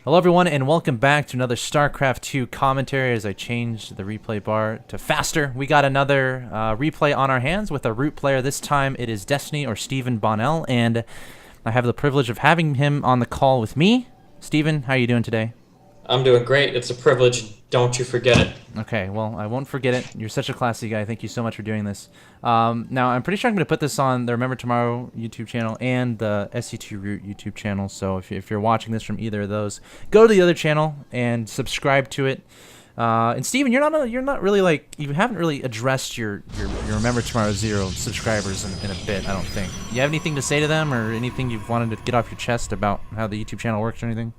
Hello everyone and welcome back to another StarCraft 2 commentary as I changed the replay bar to faster. We got another replay on our hands with a root player. This time it is Destiny or Steven Bonnell, and I have the privilege of having him on the call with me. Steven, how are you doing today? I'm doing great. It's a privilege. Don't you forget it. Okay, well, I won't forget it. You're such a classy guy. Thank you so much for doing this. Now, I'm pretty sure I'm going to put this on the Remember Tomorrow YouTube channel and the SC2 Root YouTube channel. So if you're watching this from either of those, go to the other channel and subscribe to it. And Steven, you're not really like, you haven't really addressed your Remember Tomorrow Zero subscribers in a bit, I don't think. You have anything to say to them or anything you've wanted to get off your chest about how the YouTube channel works or anything?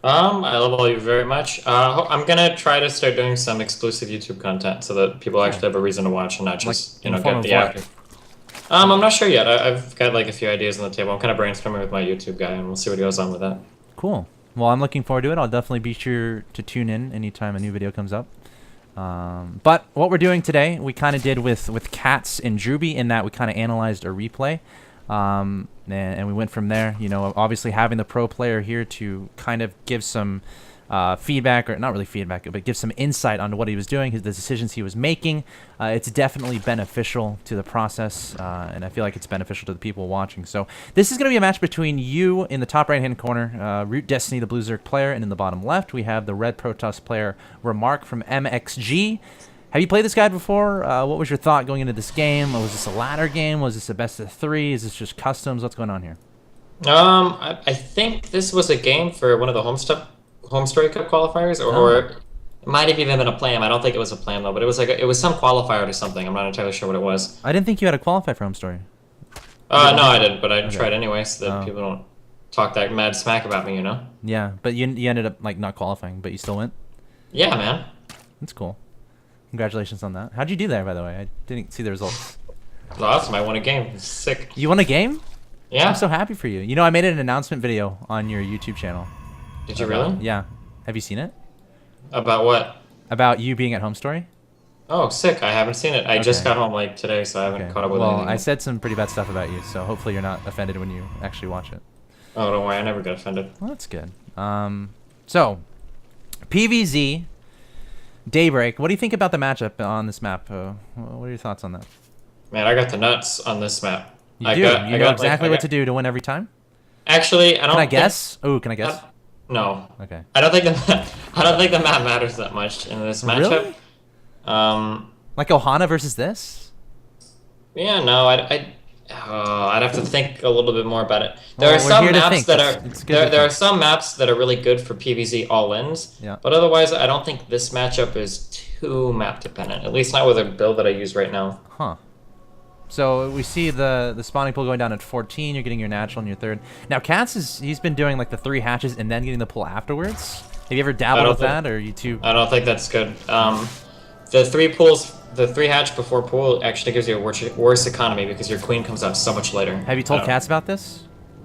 I love all you very much. I'm gonna try to start doing some exclusive YouTube content so that people actually have a reason to watch and not just, Like, get the after. I'm not sure yet. I've got like a few ideas on the table. I'm kind of brainstorming with my YouTube guy, and we'll see what goes on with that. Cool. Well, I'm looking forward to it. I'll definitely be sure to tune in anytime a new video comes up. But what we're doing today, we kind of did with Cats and Druby in that we kind of analyzed a replay. And we went from there, you know, obviously having the pro player here to kind of give some feedback, or not really feedback, but give some insight onto what he was doing, the decisions he was making. It's definitely beneficial to the process, and I feel like it's beneficial to the people watching. So this is going to be a match between you in the top right-hand corner, ROOTDestiny, the Blue Zerg player, and in the bottom left, we have the Red Protoss player, Remark from MxG. Have you played this guy before? What was your thought going into this game? Was this a ladder game? Was this a best of three? Is this just customs? What's going on here? I think this was a game for one of the Home Story Cup qualifiers, or it might have even been a plan. I don't think it was a plan though, but it was like it was some qualifier to something. I'm not entirely sure what it was. I didn't think you had to qualify for Home Story. No, I didn't, but I tried anyway, so that people don't talk that mad smack about me, you know? Yeah, but you ended up like not qualifying, but you still went? Yeah, man. That's cool. Congratulations on that. How'd you do there, by the way? I didn't see the results. It was awesome. I won a game. It's sick. You won a game? Yeah. I'm so happy for you. You know, I made an announcement video on your YouTube channel. Did you really? Yeah. Have you seen it? About what? About you being at Home Story? Oh, sick. I haven't seen it. I just got home like today, so I haven't caught up with anything. Well, I said some pretty bad stuff about you, so hopefully you're not offended when you actually watch it. Oh, don't worry. I never get offended. Well, that's good. So, PVZ, Daybreak. What do you think about the matchup on this map? What are your thoughts on that? Man, I got the nuts on this map. You do? You know exactly what to do to win every time? Actually, I don't. Can I guess? Oh, can I guess? No. Okay. I don't think the map matters that much in this matchup. Really? Like Ohana versus this? Yeah, no, I'd have to think a little bit more about it. There are some maps that are there are some maps that are really good for PvZ all-ins. Yeah. But otherwise, I don't think this matchup is too map dependent. At least not with a build that I use right now. Huh. So we see the spawning pool going down at 14. You're getting your natural in your third. Now Cats he's been doing like the 3 hatches and then getting the pool afterwards. Have you ever dabbled with that, or are you too? I don't think that's good. The 3 pools. The 3 hatch before pool actually gives you a worse economy because your queen comes out so much later. Have you told Cats about this?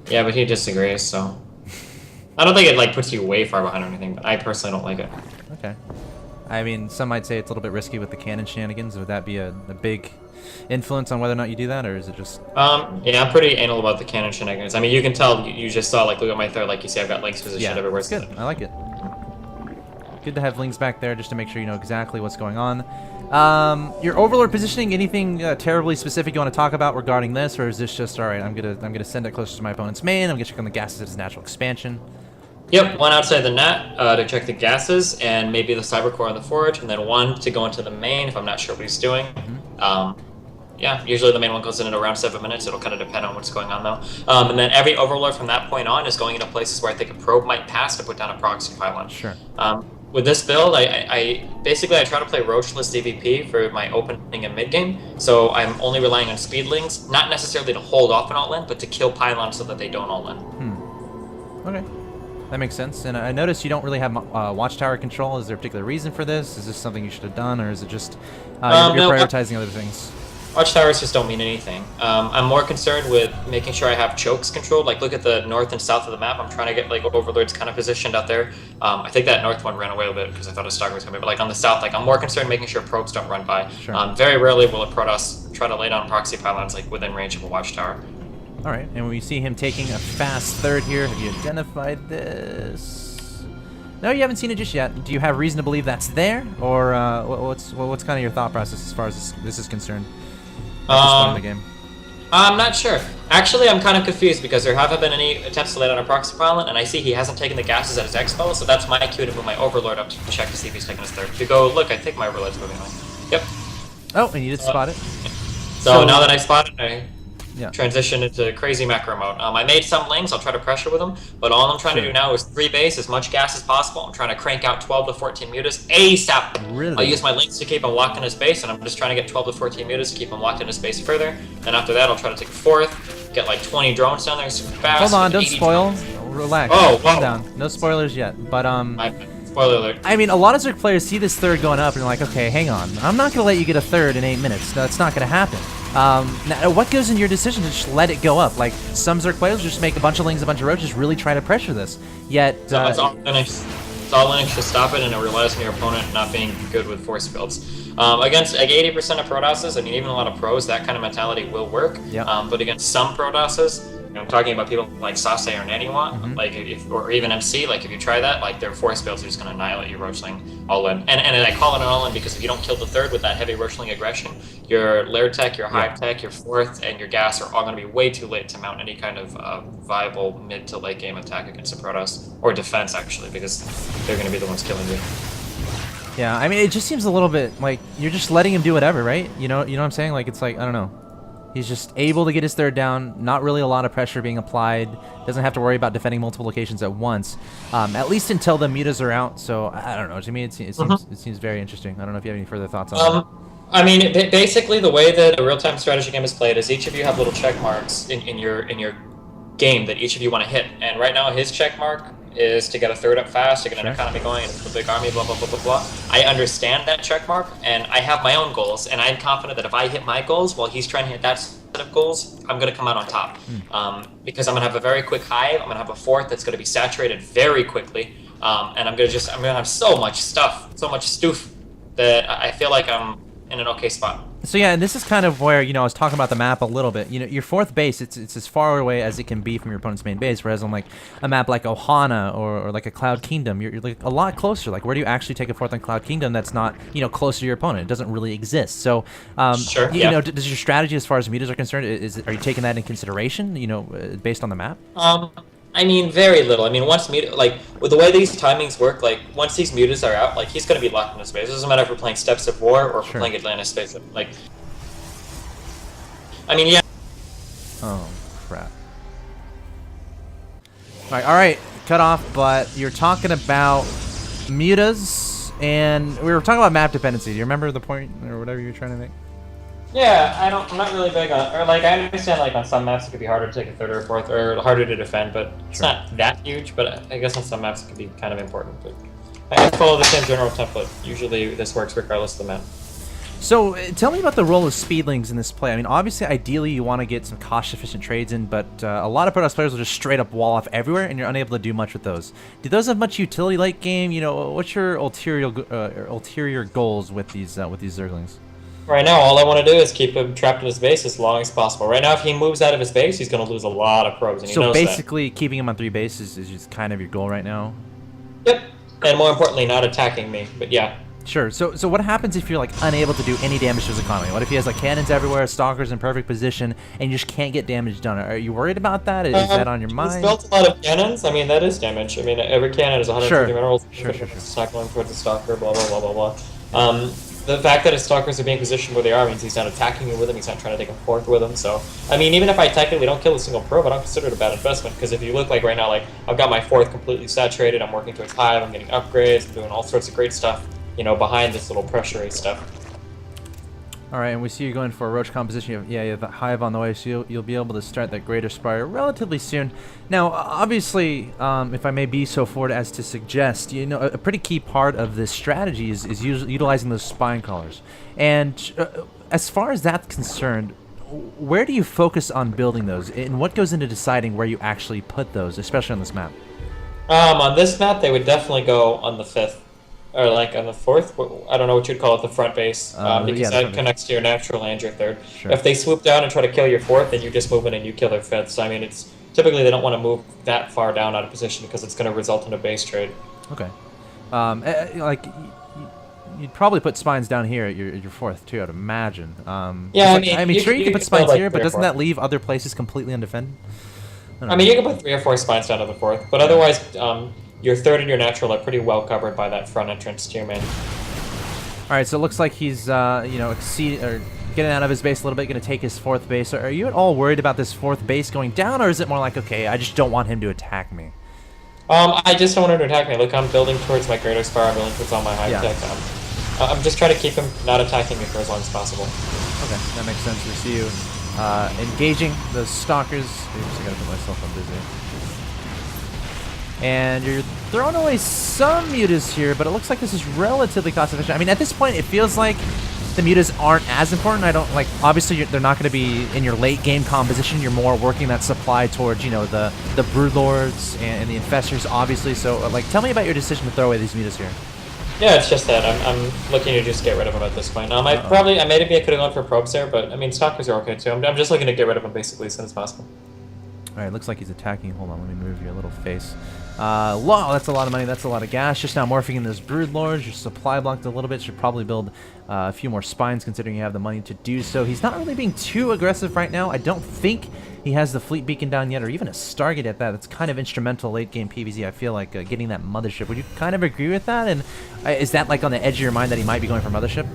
Yeah, but he disagrees, so... I don't think it like puts you way far behind or anything, but I personally don't like it. Okay. I mean, some might say it's a little bit risky with the cannon shenanigans. Would that be a big influence on whether or not you do that, or is it just... Yeah, I'm pretty anal about the cannon shenanigans. I mean, you can tell, you just saw, like, look at my third, like you see I've got links positioned everywhere. It's good. I like it. Good to have links back there just to make sure you know exactly what's going on. Your Overlord positioning, anything terribly specific you want to talk about regarding this, or is this just, alright, I'm gonna send it closer to my opponent's main, I'm gonna check on the gases at his natural expansion? Yep, 1 outside the net to check the gases, and maybe the cyber core on the forge, and then 1 to go into the main if I'm not sure what he's doing. Yeah, usually the main one goes in at around 7 minutes. It'll kind of depend on what's going on though. And then every Overlord from that point on is going into places where I think a probe might pass to put down a proxy pylon. Sure. With this build, I basically try to play Roachless DVP for my opening and mid game, so I'm only relying on speedlings, not necessarily to hold off an all-in, but to kill pylons so that they don't all-in. Okay, that makes sense. And I noticed you don't really have watchtower control. Is there a particular reason for this? Is this something you should have done, or is it just you're prioritizing other things? Watchtowers just don't mean anything. I'm more concerned with making sure I have chokes controlled. Like, look at the north and south of the map. I'm trying to get, like, Overlords kind of positioned out there. I think that north one ran away a bit because I thought a Stalker was coming. But, like, on the south, like, I'm more concerned making sure probes don't run by. Sure. Very rarely will a Protoss try to lay down proxy pylons, like, within range of a Watchtower. All right, and we see him taking a fast third here. Have you identified this? No, you haven't seen it just yet. Do you have reason to believe that's there, or what's kind of your thought process as far as this is concerned? At this point in the game. I'm not sure. Actually, I'm kind of confused because there haven't been any attempts to lay down a proxy pylon, and I see he hasn't taken the gases at his expo, so that's my cue to move my Overlord up to check to see if he's taking his third. To go, look, I think my Overlord's moving on. Yep. Oh, and you did spot it. So now that I spotted, I yeah. transition into crazy macro mode. I made some lings, I'll try to pressure with them, but all I'm trying to do now is 3 base, as much gas as possible. I'm trying to crank out 12 to 14 mutas ASAP. Really? I'll use my links to keep him locked in his base, and I'm just trying to get 12 to 14 mutas to keep him locked in his base further. And after that, I'll try to take a 4th, get like 20 drones down there super fast. Hold on, don't spoil. Relax. Oh, calm down. No spoilers yet, but spoiler alert. I mean, a lot of Zerg players see this 3rd going up and they're like, okay, hang on. I'm not going to let you get a 3rd in 8 minutes. That's not going to happen. Now, what goes in your decision to just let it go up? Like, some Zerg players just make a bunch of lings, a bunch of roaches, really try to pressure this. Yet, it's all Linux to stop it, and it relies on your opponent not being good with force fields. Against like 80% of Protosses, I mean, even a lot of pros, that kind of mentality will work. Yep. But against some Protosses, I'm talking about people like Sase or Naniwa, like or even MC. Like if you try that, like their force fields are just going to annihilate your Roachling all in. And I call it an all in because if you don't kill the 3rd with that heavy Roachling aggression, your Lair Tech, your Hive Tech, your 4th, and your Gas are all going to be way too late to mount any kind of viable mid to late game attack against a Protoss or defense actually, because they're going to be the ones killing you. Yeah, I mean, it just seems a little bit like you're just letting him do whatever, right? You know what I'm saying? Like it's like I don't know. He's just able to get his 3rd down, not really a lot of pressure being applied, doesn't have to worry about defending multiple locations at once, at least until the mutas are out, so I don't know, to me it seems very interesting. I don't know if you have any further thoughts on that. I mean, basically the way that a real-time strategy game is played is each of you have little check marks in your game that each of you want to hit, and right now his check mark is to get a 3rd up fast, to get an economy going, and a big army, blah, blah, blah, blah, blah. I understand that check mark, and I have my own goals, and I'm confident that if I hit my goals while he's trying to hit that set of goals, I'm going to come out on top. Because I'm going to have a very quick hive, I'm going to have a 4th that's going to be saturated very quickly, and I'm going to have so much stuff, so much stoof, that I feel like I'm in an okay spot. So yeah, and this is kind of where, I was talking about the map a little bit. Your 4th base, it's as far away as it can be from your opponent's main base, whereas on like a map like Ohana or like a Cloud Kingdom, you're like a lot closer. Like where do you actually take a 4th on Cloud Kingdom that's not, closer to your opponent? It doesn't really exist. So, sure, does your strategy as far as mutas are concerned, are you taking that in consideration, based on the map? I mean, very little. I mean, once with the way these timings work, like once these mutas are out, like he's going to be locked in his space. It doesn't matter if we're playing Steps of War or if we're playing Atlantis space. Like, I mean, yeah. Oh crap! All right, cut off. But you're talking about mutas, and we were talking about map dependency. Do you remember the point or whatever you were trying to make? Yeah, I'm not really big on, or like I understand like on some maps it could be harder to take a 3rd or a 4th, or harder to defend, but it's not that huge. But I guess on some maps it could be kind of important. But I follow the same general template. Usually this works regardless of the map. So tell me about the role of speedlings in this play. I mean, obviously, ideally you want to get some cost-efficient trades in, but a lot of Protoss players will just straight up wall off everywhere, and you're unable to do much with those. Do those have much utility late game? What's your ulterior goals with these Zerglings? Right now, all I want to do is keep him trapped in his base as long as possible. Right now, if he moves out of his base, he's going to lose a lot of probes, and he knows that. So basically, keeping him on 3 bases is just kind of your goal right now? Yep, and more importantly, not attacking me, but yeah. Sure, so what happens if you're like unable to do any damage to his economy? What if he has like cannons everywhere, stalkers in perfect position, and you just can't get damage done? Are you worried about that? Is that on your mind? He's built a lot of cannons. I mean, that is damage. I mean, every cannon is 150 minerals. Sure. It's not going towards the stalker, blah, blah, blah, blah, blah. The fact that his stalkers are being positioned where they are means he's not attacking you with them, he's not trying to take a 4th with him, so... I mean, even if I technically don't kill a single probe, I don't consider it a bad investment, because if you look like right now, like, I've got my 4th completely saturated, I'm working towards hive, I'm getting upgrades, I'm doing all sorts of great stuff, behind this little pressure stuff. Alright, and we see you going for a roach composition. You have the hive on the way, so you'll be able to start that greater spire relatively soon. Now, obviously, if I may be so forward as to suggest, a pretty key part of this strategy is utilizing those spine collars. And as far as that's concerned, where do you focus on building those, and what goes into deciding where you actually put those, especially on this map? On this map, they would definitely go on the 5th. Or like on the 4th, I don't know what you'd call it, the front base, because that connects to your natural and your 3rd. Sure. If they swoop down and try to kill your 4th, then you just move in and you kill their 5th. So I mean, typically they don't want to move that far down out of position because it's going to result in a base trade. Okay. Like you'd probably put spines down here at your fourth too, I'd imagine. Yeah, I mean, sure you can put build, spines like, here, but 3 or doesn't 4. that leave other places completely undefended? I mean, you can put 3 or 4 spines down to the fourth, but otherwise, your third and your natural are pretty well covered by that front entrance to your main. All right, so it looks like he's you know, getting out of his base a little bit, going to take his fourth base. Are you at all worried about this fourth base going down, or is it more like, okay, I just don't want him to attack me? I just don't want him to attack me. Look, I'm building towards my greater spire. I'm building towards all my high tech. I'm just trying to keep him not attacking me for as long as possible. Okay, that makes sense. We see you engaging those stalkers. Oops, I gotta put myself on busy. And you're throwing away some mutas here, but it looks like this is relatively cost efficient. I mean, at this point, it feels like the mutas aren't as important. I don't like. Obviously, they're not going to be in your late game composition. You're more working that supply towards, you know, the broodlords and the infestors, obviously. So, like, tell me about your decision to throw away these mutas here. Yeah, it's just that I'm looking to just get rid of them at this point. Maybe I could have gone for probes there, but I mean, stalkers are okay too. I'm just looking to get rid of them basically as soon as possible. All right, looks like he's attacking. Hold on, let me move your little face. Wow, that's a lot of money. That's a lot of gas. Just now morphing in those broodlords. Your supply blocked a little bit. Should probably build a few more spines considering you have the money to do so. He's not really being too aggressive right now. I don't think he has the fleet beacon down yet, or even a Stargate at that. That's kind of instrumental late game PvZ. I feel like getting that mothership. Would you kind of agree with that? And is that like on the edge of your mind that he might be going for mothership?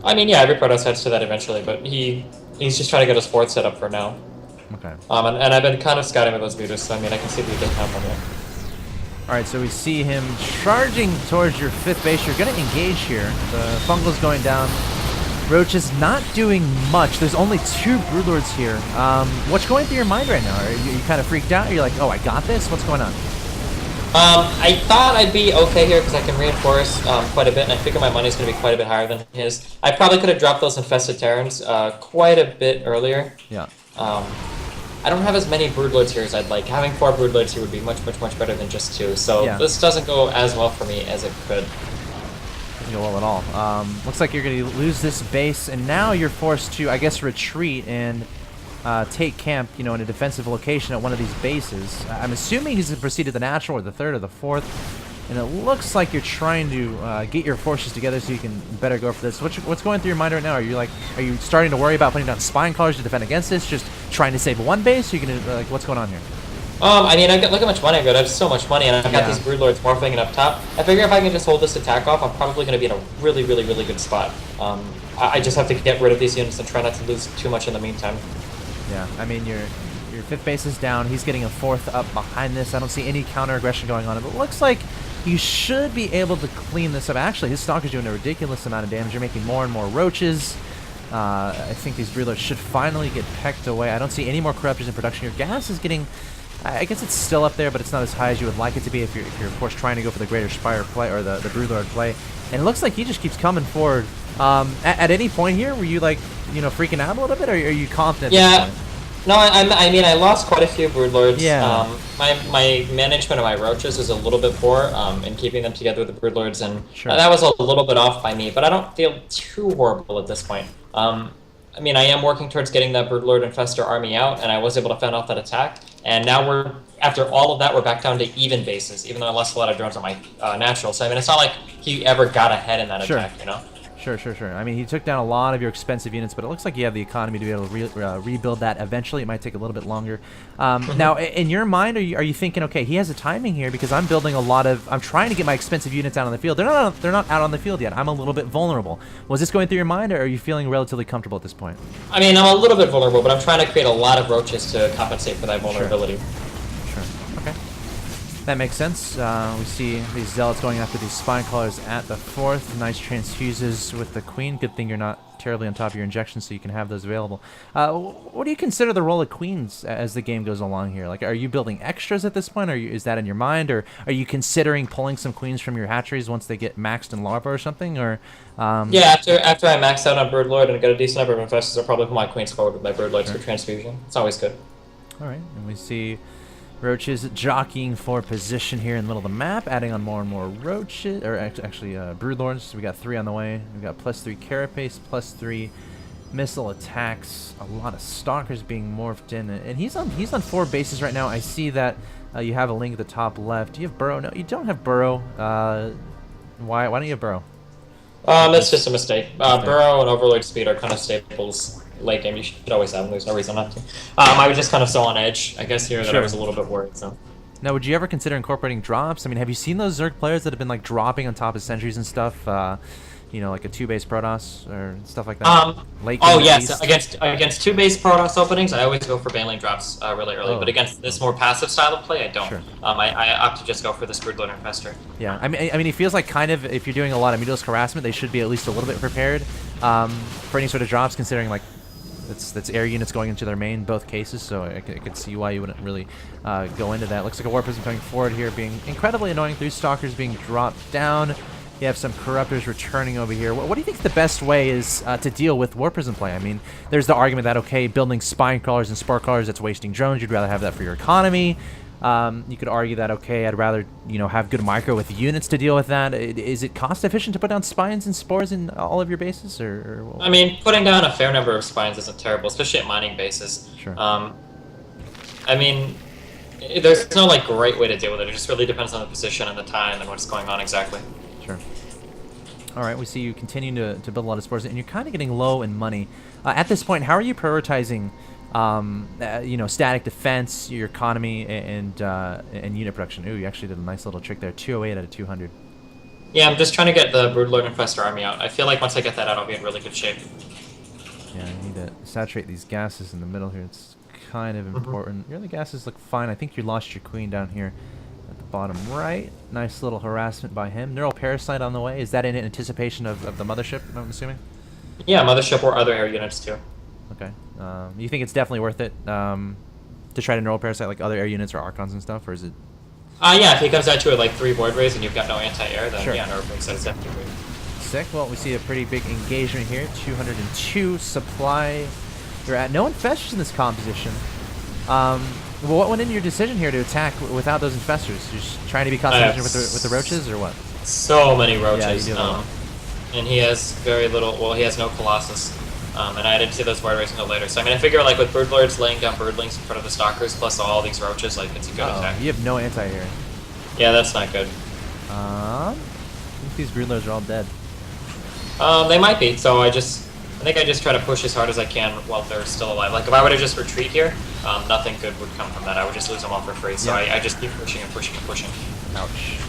I mean, yeah, every Protoss heads to that eventually, but he's just trying to get his fourth set up for now. Okay. And I've been kind of scouting with those mutas, so I mean, I can see that he doesn't have one yet. All right, so we see him charging towards your fifth base. You're going to engage here. The fungal's going down. Roach is not doing much. There's only 2 broodlords here. What's going through your mind right now? Are you kind of freaked out? You're like, oh, I got this? What's going on? I thought I'd be okay here because I can reinforce quite a bit, and I figure my money's going to be quite a bit higher than his. I probably could have dropped those infested Terrans quite a bit earlier. Yeah. I don't have as many broodlords here as I'd like. Having 4 broodlords here would be much better than just 2. So this doesn't go as well for me as it could. Doesn't go well at all. Looks like you're going to lose this base, and now you're forced to, I guess, retreat and take camp, you know, in a defensive location at one of these bases. I'm assuming he's going to proceed to the natural or the third or the fourth. And it looks like you're trying to get your forces together so you can better go for this. What's going through your mind right now? Are you starting to worry about putting down spine collars to defend against this? Just trying to save one base? Or you gonna like what's going on here? I mean, look how much money I've got. I have so much money, and I've got these broodlords morphing up top. I figure if I can just hold this attack off, I'm probably going to be in a really good spot. I just have to get rid of these units and try not to lose too much in the meantime. Yeah, I mean, your fifth base is down. He's getting a fourth up behind this. I don't see any counter aggression going on. It looks like you should be able to clean this up. Actually, his stalker's doing a ridiculous amount of damage. You're making more and more roaches. I think these broodlords should finally get pecked away. I don't see any more corruptors in production. Your gas is getting... I guess it's still up there, but it's not as high as you would like it to be if you're of course, trying to go for the Greater Spire play, or the broodlord play. And it looks like he just keeps coming forward. At any point here, were you, like, you know, freaking out a little bit, or are you confident at this point? No, I mean, I lost quite a few broodlords. Yeah. My management of my roaches is a little bit poor in keeping them together with the broodlords, and Sure. that was a little bit off by me, but I don't feel too horrible at this point. I mean, I am working towards getting that broodlord infestor army out, and I was able to fend off that attack, and now after all of that, we're back down to even bases, even though I lost a lot of drones on my natural. So, I mean, it's not like he ever got ahead in that attack, you know? Sure. I mean, he took down a lot of your expensive units, but it looks like you have the economy to be able to rebuild that eventually. It might take a little bit longer. Now, in your mind, are you thinking, okay, he has a timing here because I'm building I'm trying to get my expensive units out on the field. They're not out on the field yet. I'm a little bit vulnerable. Was this going through your mind, or are you feeling relatively comfortable at this point? I mean, I'm a little bit vulnerable, but I'm trying to create a lot of roaches to compensate for that vulnerability. Sure. Okay. That makes sense. We see these zealots going after these spine collars at the fourth. Nice transfuses with the queen. Good thing you're not terribly on top of your injections, so you can have those available. What do you consider the role of queens as the game goes along here? Like, are you building extras at this point? Is that in your mind, or are you considering pulling some queens from your hatcheries once they get maxed in larva or something? Or yeah, after I max out on broodlord and get a decent number of infestors, I'll probably put my queens forward with my broodlords for transfusion. It's always good. All right, and we see roaches jockeying for position here in the middle of the map, adding on more and more roaches, or actually broodlords. So we got 3 on the way. We got +3 carapace, +3 missile attacks, a lot of stalkers being morphed in, and he's on 4 bases right now. I see that you have a link at the top left. Do you have burrow? No, you don't have burrow. Why don't you have burrow? That's just a mistake. Burrow and Overlord Speed are kind of staples late game. You should always have them. There's no reason not to. I was just kind of so on edge, I guess, here that I was a little bit worried. So. Now, would you ever consider incorporating drops? I mean, have you seen those Zerg players that have been like dropping on top of sentries and stuff? You know, like a 2-base Protoss or stuff like that. Late game yes, against 2-base Protoss openings, I always go for Baneling drops really early. But against this more passive style of play, I don't. Sure. I opt to just go for this Broodlord Infestor. Yeah, I mean, it feels like kind of if you're doing a lot of Mutalisk harassment, they should be at least a little bit prepared for any sort of drops, considering like that's air units going into their main both cases. So I could see why you wouldn't really go into that. Looks like a War Prism coming forward here, being incredibly annoying. 3 Stalkers being dropped down. You have some Corruptors returning over here. What do you think the best way is to deal with War Prism play? I mean, there's the argument that, okay, building Spine Crawlers and Spore Crawlers, that's wasting drones. You'd rather have that for your economy. You could argue that, okay, I'd rather, you know, have good micro with units to deal with that. Is it cost efficient to put down Spines and Spores in all of your bases? Or I mean, putting down a fair number of Spines isn't terrible, especially at mining bases. Sure. I mean, there's no, like, great way to deal with it. It just really depends on the position and the time and what's going on exactly. Sure. All right, we see you continuing to build a lot of spores, and you're kind of getting low in money. At this point, how are you prioritizing, you know, static defense, your economy, and unit production? Ooh, you actually did a nice little trick there. 208 out of 200. Yeah, I'm just trying to get the Broodlord Infestor army out. I feel like once I get that out, I'll be in really good shape. Yeah, I need to saturate these gases in the middle here. It's kind of important. Your other gases look fine. I think you lost your queen down here. Bottom right, nice little harassment by him. Neural Parasite on the way. Is that in anticipation of the mothership, I'm assuming? Yeah, mothership or other air units too. Okay. You think it's definitely worth it to try to Neural Parasite like other air units or Archons and stuff, or is it? Yeah, if he comes at you with like 3 Void Rays and you've got no anti-air, then sure. yeah, Neural Parasite is definitely great. Sick. Well, we see a pretty big engagement here. 202 supply. You're at no infestors in this composition. Well, what went into your decision here to attack without those infestors? You're just trying to be cost efficient with the roaches, or what? So many roaches. Yeah, you do and he has very little. Well, he has no Colossus, and I didn't see those Void Rays until later. So I mean, I figure like with Broodlords laying down Birdlings in front of the Stalkers, plus all these roaches, like it's a good attack. You have no anti-air. Yeah, that's not good. I think these Broodlords are all dead. They might be. So I think I just try to push as hard as I can while they're still alive. Like if I were to just retreat here, nothing good would come from that. I would just lose them all for free. So I just keep pushing and pushing and pushing. Ouch.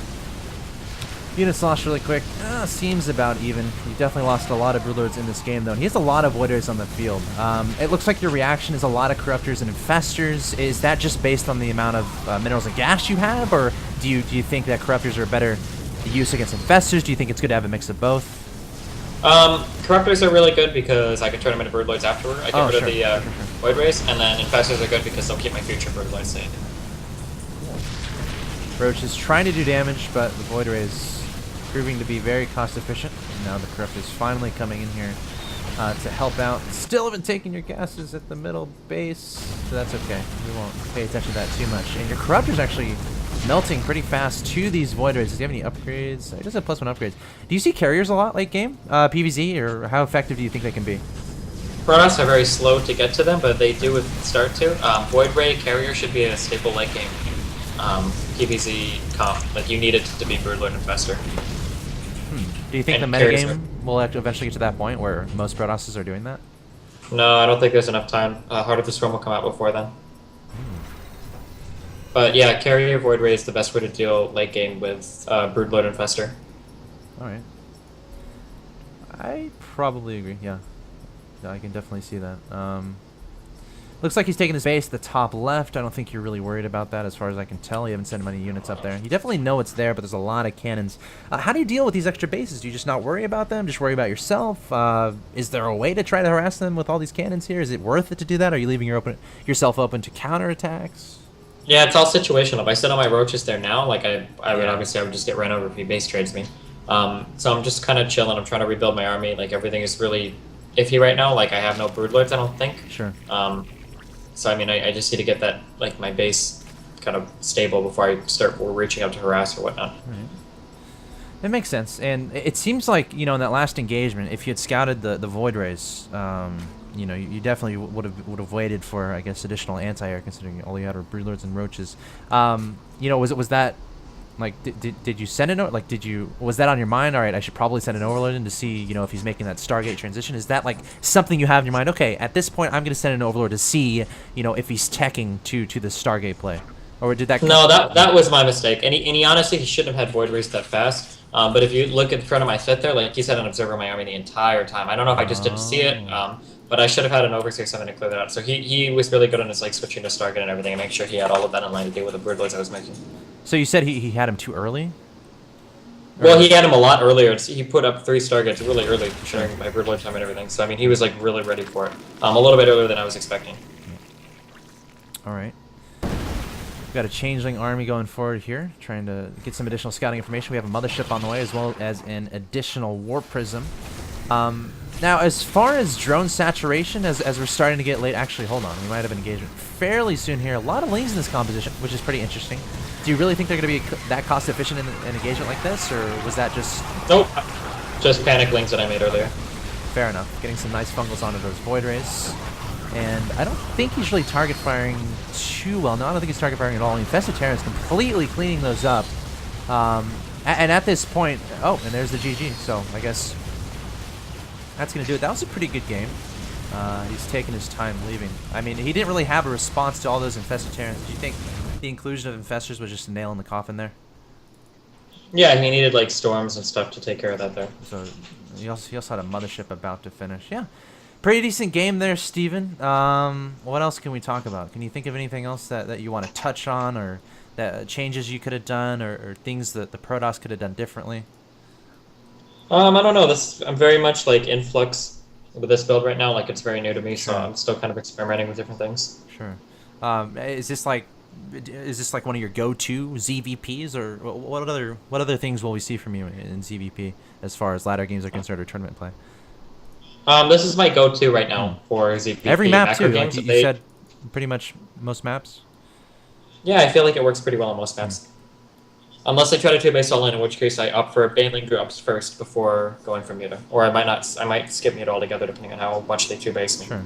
Units lost really quick. Seems about even. You definitely lost a lot of Broodlords in this game, though. And he has a lot of Voiders on the field. It looks like your reaction is a lot of Corruptors and Infestors. Is that just based on the amount of minerals and gas you have, or do you think that Corruptors are better use against Infestors? Do you think it's good to have a mix of both? Corruptors are really good because I can turn them into Broodlords afterward. I get rid of the Void Rays, and then Infestors are good because they'll keep my future Broodlords safe. Roach is trying to do damage, but the Void Rays proving to be very cost efficient. And now the Corruptors finally coming in here to help out. Still haven't taken your gases at the middle base, so that's okay. We won't pay attention to that too much. And your Corruptors actually melting pretty fast to these Void Rays. Does he have any upgrades? He does have +1 upgrades. Do you see carriers a lot late game? PvZ, or how effective do you think they can be? Protoss are very slow to get to them, but they do start to. Void Ray carrier should be a staple late game PvZ comp. Like you need it to be Broodlord Infestor. Do you think the metagame will eventually get to that point where most Protosses are doing that? No, I don't think there's enough time. Heart of the Storm will come out before then. But yeah, carrier Void Ray is the best way to deal late game with Broodlord Infestor. Alright. I probably agree, yeah. I can definitely see that. Looks like he's taking his base at the top left. I don't think you're really worried about that as far as I can tell. You haven't sent many units up there. You definitely know it's there, but there's a lot of cannons. How do you deal with these extra bases? Do you just not worry about them? Just worry about yourself? Is there a way to try to harass them with all these cannons here? Is it worth it to do that? Are you leaving yourself open to counterattacks? Yeah, it's all situational. If I sit on my roaches there now, like I would obviously I would just get ran over if he base trades me. So I'm just kind of chilling. I'm trying to rebuild my army. Like everything is really iffy right now. Like I have no Broodlords, I don't think. Sure. So I mean, I just need to get that like my base kind of stable before I start reaching out to harass or whatnot. Right. It makes sense, and it seems like, you know, in that last engagement, if you had scouted the void rays, you know, you definitely would have waited for, I guess, additional anti-air, considering all you had were broodlords and roaches. You know, was that like did you send it, like was that on your mind? All right, I should probably send an overlord in to see, you know, if he's making that Stargate transition. Is that like something you have in your mind? Okay, at this point, I'm gonna send an overlord to see, you know, if he's teching to the Stargate play, or did that? No, that was my mistake. And he honestly, he shouldn't have had void race that fast. But if you look in front of my fit there, like, he's had an observer in my army the entire time. I don't know if I just didn't see it, but I should have had an overseer something to clear that out. So he was really good on his, like, switching to Stargate and everything, and make sure he had all of that in line to deal with the broodlords I was making. So you said he had him too early? Well, he had him a lot earlier. He put up 3 Stargates really early during my broodlord time and everything. So I mean, he was like really ready for it. A little bit earlier than I was expecting. All right. We've got a changeling army going forward here, trying to get some additional scouting information. We have a mothership on the way, as well as an additional warp prism. Now, as far as drone saturation, as we're starting to get late, actually, hold on, we might have an engagement fairly soon here. A lot of lanes in this composition, which is pretty interesting. Do you really think they're going to be that cost efficient in an engagement like this, or was that just... Nope, just panic links that I made earlier. Fair enough. Getting some nice fungals onto those void rays. And I don't think he's really target firing too well. No, I don't think he's target firing at all. Infested Terran is completely cleaning those up. And at this point... Oh, and there's the GG. So, I guess that's going to do it. That was a pretty good game. He's taking his time leaving. I mean, he didn't really have a response to all those Infested Terrans. Do you think the inclusion of Infestors was just a nail in the coffin there? Yeah, he needed, like, storms and stuff to take care of that there. So, he also had a mothership about to finish. Yeah. Pretty decent game there, Steven. What else can we talk about? Can you think of anything else that you want to touch on, or that changes you could have done, or things that the Protoss could have done differently? I don't know. I'm very much like in flux with this build right now. Like, it's very new to me, so I'm still kind of experimenting with different things. Sure. Is this like one of your go-to ZVPs, or what other things will we see from you in ZVP as far as ladder games are concerned, or tournament play? This is my go-to right now for ZVP. Every map too. Like games. you said, pretty much most maps. Yeah, I feel like it works pretty well on most maps. Unless I try to 2-base all in which case I opt for Baneling drops first before going for Muta. Or I might not. I might skip Muta altogether depending on how much they 2-base me. Sure.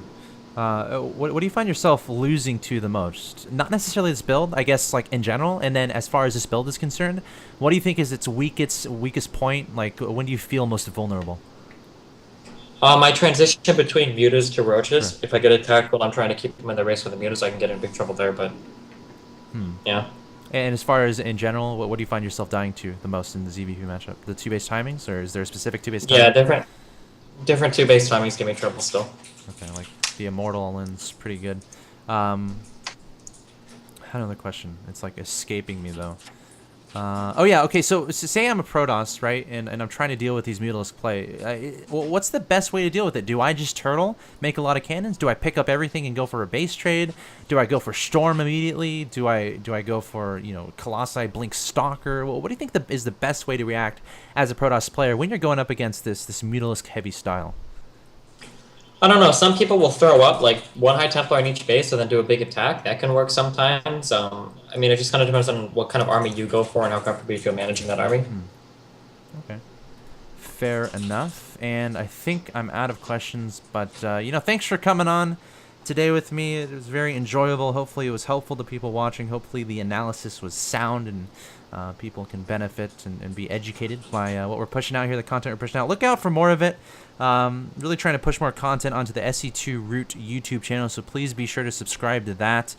What do you find yourself losing to the most? Not necessarily this build, I guess, like in general. And then as far as this build is concerned, what do you think is its weakest point? Like, when do you feel most vulnerable? My transition between mutas to roaches. Sure. If I get attacked while I'm trying to keep them in the race with the mutas, I can get in big trouble there. But yeah. And as far as in general, what do you find yourself dying to the most in the ZVP matchup? The 2-base timings, or is there a specific 2-base timing? Yeah, different 2-base timings give me trouble still. Okay, like the Immortal all-in's pretty good. I had another question. It's like escaping me though. Oh yeah, okay, so say I'm a Protoss, right, and I'm trying to deal with these Mutalisk play. Well, what's the best way to deal with it? Do I just turtle, make a lot of cannons? Do I pick up everything and go for a base trade? Do I go for Storm immediately? Do I go for, you know, Colossi, Blink, Stalker? Well, what do you think is the best way to react as a Protoss player when you're going up against this Mutalisk heavy style? I don't know. Some people will throw up like 1 High Templar on each base and then do a big attack. That can work sometimes. I mean, it just kind of depends on what kind of army you go for and how comfortable you feel managing that army. Okay. Fair enough. And I think I'm out of questions, but, you know, thanks for coming on today with me. It was very enjoyable. Hopefully it was helpful to people watching. Hopefully the analysis was sound and people can benefit and be educated by what we're pushing out here, the content we're pushing out. Look out for more of it. Really trying to push more content onto the SC2 Root YouTube channel, so please be sure to subscribe to that.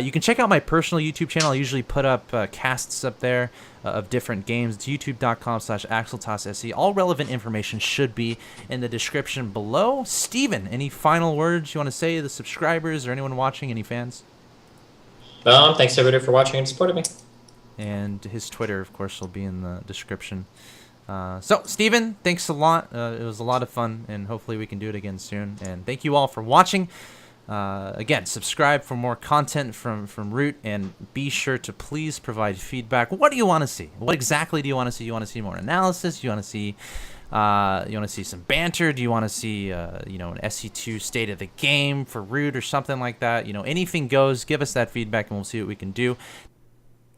You can check out my personal YouTube channel. I usually put up casts up there of different games. It's youtube.com/AxeltossSC. All relevant information should be in the description below. Steven, any final words you want to say to the subscribers or anyone watching, any fans? Thanks everybody for watching and supporting me. And his Twitter, of course, will be in the description. So, Steven, thanks a lot. It was a lot of fun, and hopefully we can do it again soon. And thank you all for watching. Again, subscribe for more content from Root, and be sure to please provide feedback. What do you want to see? What exactly do you want to see? You want to see more analysis? You want to see some banter? Do you want to see you know, an SC2 state of the game for Root or something like that? You know, anything goes. Give us that feedback, and we'll see what we can do.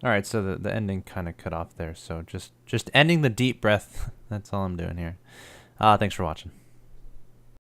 All right, so the ending kind of cut off there. So just ending the deep breath. That's all I'm doing here. Thanks for watching.